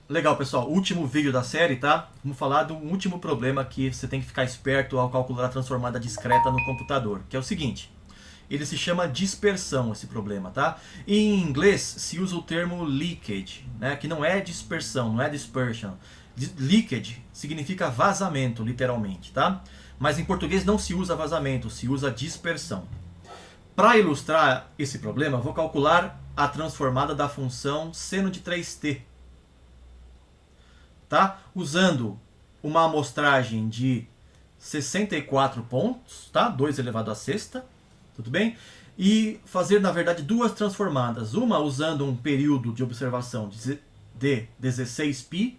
Legal, pessoal. Último vídeo da série, tá? Vamos falar do último problema que você tem que ficar esperto ao calcular a transformada discreta no computador, que é o seguinte. Ele se chama dispersão, esse problema, tá? Em inglês se usa o termo leakage, né? Que não é dispersão, não é dispersion. Leakage significa vazamento, literalmente, tá? Mas em português não se usa vazamento, se usa dispersão. Para ilustrar esse problema, vou calcular a transformada da função seno de 3t. Tá? Usando uma amostragem de 64 pontos, tá? 2 elevado à sexta, tudo bem? E fazer, na verdade, duas transformadas. Uma usando um período de observação de 16π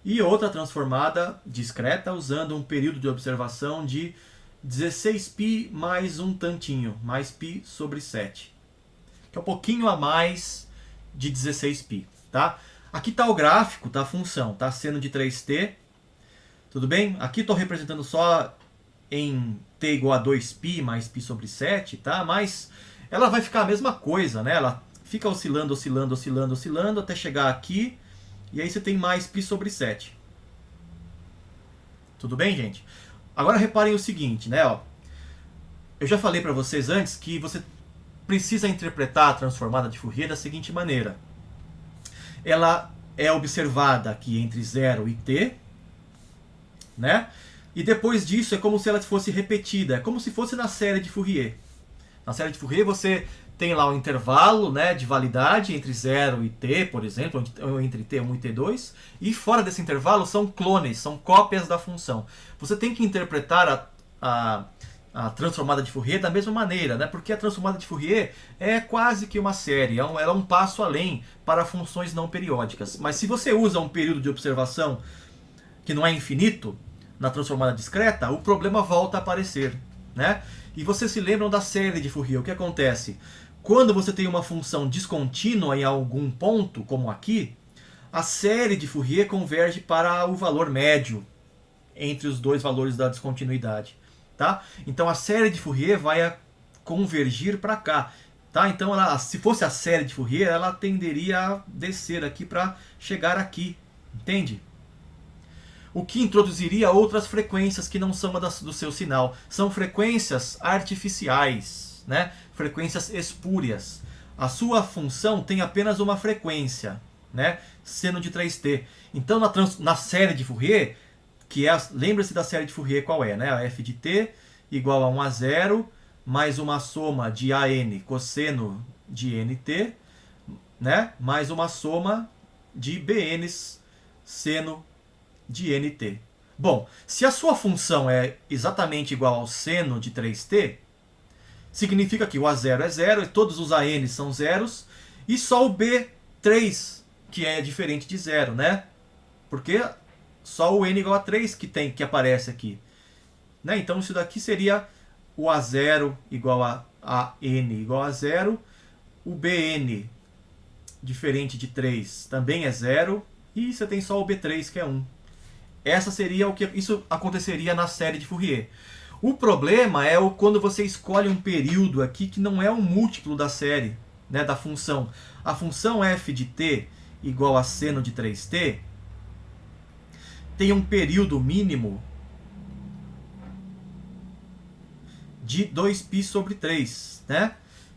e outra transformada discreta usando um período de observação de 16π mais um tantinho, mais π sobre 7, que é um pouquinho a mais de 16π, tá? Aqui está o gráfico da função, tá? Seno de 3t, tudo bem? Aqui estou representando só em t igual a 2π mais π sobre 7, tá? Mas ela vai ficar a mesma coisa, né? Ela fica oscilando, oscilando, oscilando, oscilando até chegar aqui, e aí você tem mais π sobre 7. Tudo bem, gente? Agora reparem o seguinte, né? Ó, eu já falei para vocês antes que você precisa interpretar a transformada de Fourier da seguinte maneira. Ela é observada aqui entre 0 e t, né? E depois disso é como se ela fosse repetida, é como se fosse na série de Fourier. Na série de Fourier você tem lá um intervalo, né, de validade entre 0 e t, por exemplo, ou entre t1 e t2, e fora desse intervalo são clones, são cópias da função. Você tem que interpretar a transformada de Fourier da mesma maneira, né? Porque a transformada de Fourier é quase que uma série, ela é um passo além para funções não periódicas. Mas se você usa um período de observação que não é infinito, na transformada discreta, o problema volta a aparecer, né? E vocês se lembram da série de Fourier, o que acontece? Quando você tem uma função descontínua em algum ponto, como aqui, a série de Fourier converge para o valor médio entre os dois valores da descontinuidade. Tá? Então a série de Fourier vai convergir para cá. Tá? Então ela, se fosse a série de Fourier, ela tenderia a descer aqui para chegar aqui. Entende? O que introduziria outras frequências que não são do seu sinal. São frequências artificiais, né? Frequências espúrias. A sua função tem apenas uma frequência, né? Seno de 3t. Então na série de Fourier, que é, lembra-se da série de Fourier qual é, né? A f de t igual a 1 a 0 mais uma soma de an cosseno de nt, né? Mais uma soma de bns seno de nt. Bom, se a sua função é exatamente igual ao seno de 3t, significa que o a0 é 0 e todos os an são zeros e só o b3 que é diferente de 0, né? Porque só o n igual a 3 que aparece aqui. Né? Então isso daqui seria o A0 igual a n igual a 0. O Bn diferente de 3 também é 0. E você tem só o B3 que é 1. Essa seria o que isso aconteceria na série de Fourier. O problema é quando você escolhe um período aqui que não é um múltiplo da série, né, da função. A função f de t igual a seno de 3t tem um período mínimo de 2π sobre 3, né?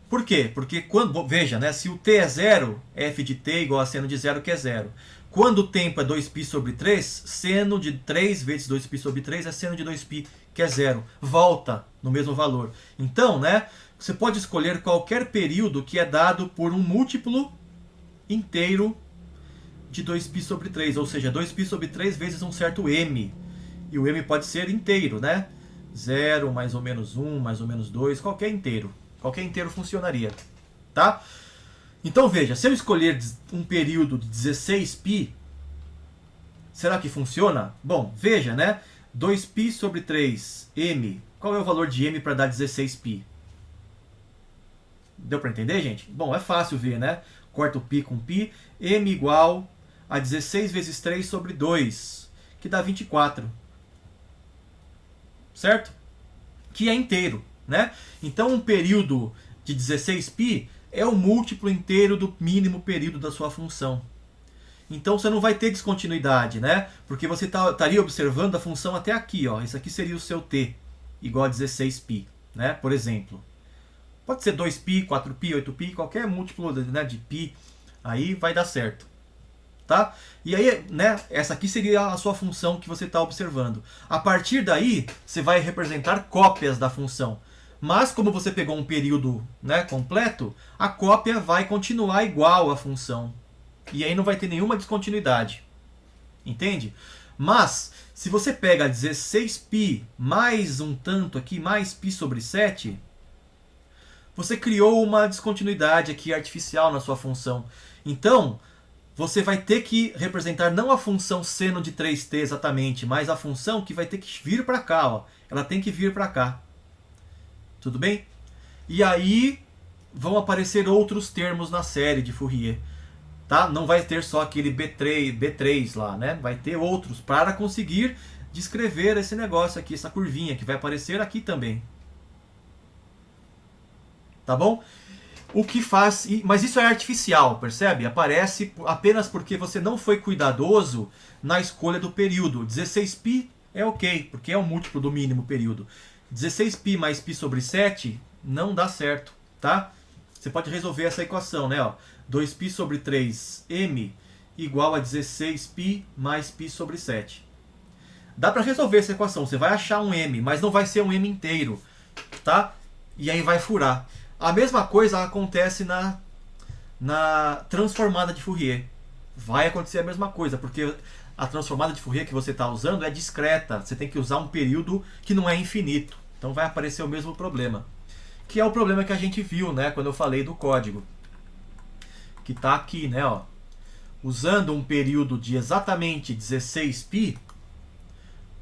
Por quê? Porque quando, veja, né, se o t é 0, f de t igual a seno de 0, que é 0. Quando o tempo é 2π sobre 3, seno de 3 vezes 2π sobre 3 é seno de 2π, que é 0. Volta no mesmo valor. Então, né, você pode escolher qualquer período que é dado por um múltiplo inteiro de 2π sobre 3, ou seja, 2π sobre 3 vezes um certo m. E o m pode ser inteiro, né? 0, mais ou menos 1, mais ou menos 2, qualquer inteiro. Qualquer inteiro funcionaria, tá? Então veja, se eu escolher um período de 16π, será que funciona? Bom, veja, né? 2π sobre 3, m. Qual é o valor de m para dar 16π? Deu para entender, gente? Bom, é fácil ver, né? Corta o π com π. m igual a 16 vezes 3 sobre 2, que dá 24. Certo? Que é inteiro, né? Então um período de 16π é o múltiplo inteiro do mínimo período da sua função. Então você não vai ter descontinuidade, né? Porque você estaria observando a função até aqui, ó. Isso aqui seria o seu t, igual a 16π, né? Por exemplo. Pode ser 2π, 4π, 8π, qualquer múltiplo, né, de π, aí vai dar certo. Tá? E aí, né, essa aqui seria a sua função que você está observando. A partir daí, você vai representar cópias da função. Mas como você pegou um período, né, completo, a cópia vai continuar igual à função. E aí não vai ter nenhuma descontinuidade. Entende? Mas, se você pega 16π mais um tanto aqui, mais π sobre 7, você criou uma descontinuidade aqui artificial na sua função. Então, você vai ter que representar não a função seno de 3t exatamente, mas a função que vai ter que vir para cá. Ó. Ela tem que vir para cá. Tudo bem? E aí vão aparecer outros termos na série de Fourier. Tá? Não vai ter só aquele B3 lá, né? Vai ter outros para conseguir descrever esse negócio aqui, essa curvinha que vai aparecer aqui também. Tá bom? O que faz, mas isso é artificial, percebe? Aparece apenas porque você não foi cuidadoso na escolha do período. 16π é ok, porque é o múltiplo do mínimo período. 16π mais π sobre 7 não dá certo, tá? Você pode resolver essa equação, né? Ó, 2π sobre 3m igual a 16π mais π sobre 7. Dá para resolver essa equação. Você vai achar um m, mas não vai ser um m inteiro, tá? E aí vai furar. A mesma coisa acontece na transformada de Fourier. Vai acontecer a mesma coisa, porque a transformada de Fourier que você está usando é discreta. Você tem que usar um período que não é infinito. Então vai aparecer o mesmo problema. Que é o problema que a gente viu, né, quando eu falei do código. Que está aqui, né, ó. Usando um período de exatamente 16π,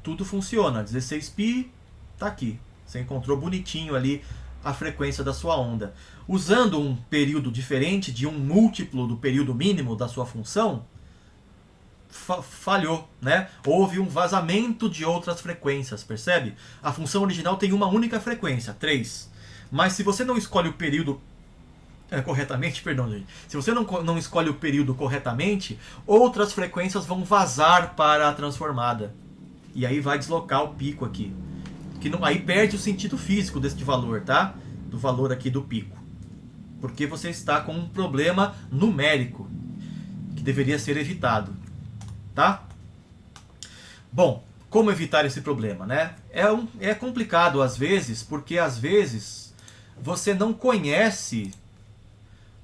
tudo funciona. 16π está aqui. Você encontrou bonitinho ali a frequência da sua onda. Usando um período diferente de um múltiplo do período mínimo da sua função, falhou, né? Houve um vazamento de outras frequências, percebe? A função original tem uma única frequência, 3. Mas se você não escolhe o período corretamente, perdão, gente. Se você não escolhe o período corretamente, outras frequências vão vazar para a transformada. E aí vai deslocar o pico aqui. Que não, aí perde o sentido físico deste valor, tá? Do valor aqui do pico. Porque você está com um problema numérico que deveria ser evitado, tá? Bom, como evitar esse problema, né? É complicado às vezes, porque às vezes você não conhece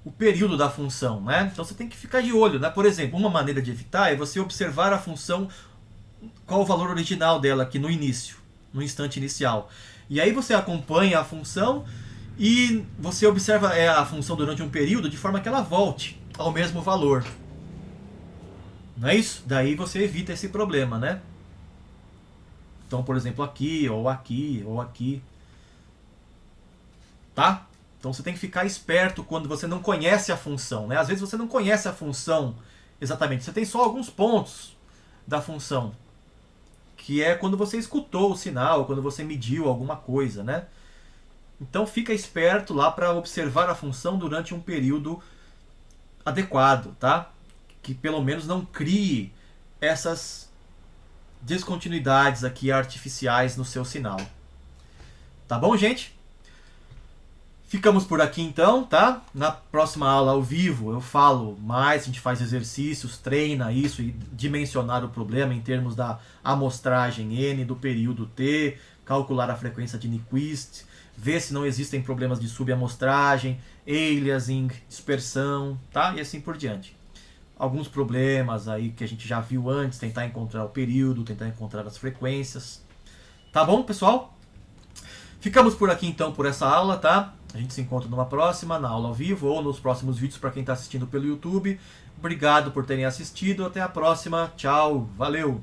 o período da função, né? Então você tem que ficar de olho, né? Por exemplo, uma maneira de evitar é você observar a função, qual o valor original dela aqui no início. No instante inicial. E aí você acompanha a função e você observa a função durante um período de forma que ela volte ao mesmo valor. Não é isso? Daí você evita esse problema, né? Então, por exemplo, aqui, ou aqui, ou aqui. Tá? Então você tem que ficar esperto quando você não conhece a função, né? Às vezes você não conhece a função exatamente. Você tem só alguns pontos da função. Que é quando você escutou o sinal, quando você mediu alguma coisa, né? Então fica esperto lá para observar a função durante um período adequado, tá? Que pelo menos não crie essas descontinuidades aqui artificiais no seu sinal. Tá bom, gente? Ficamos por aqui então, tá? Na próxima aula ao vivo eu falo mais, a gente faz exercícios, treina isso e dimensionar o problema em termos da amostragem N, do período T, calcular a frequência de Nyquist, ver se não existem problemas de subamostragem, aliasing, dispersão, tá? E assim por diante. Alguns problemas aí que a gente já viu antes, tentar encontrar o período, tentar encontrar as frequências. Tá bom, pessoal? Ficamos por aqui então por essa aula, tá? A gente se encontra numa próxima, na aula ao vivo ou nos próximos vídeos para quem está assistindo pelo YouTube. Obrigado por terem assistido. Até a próxima. Tchau. Valeu.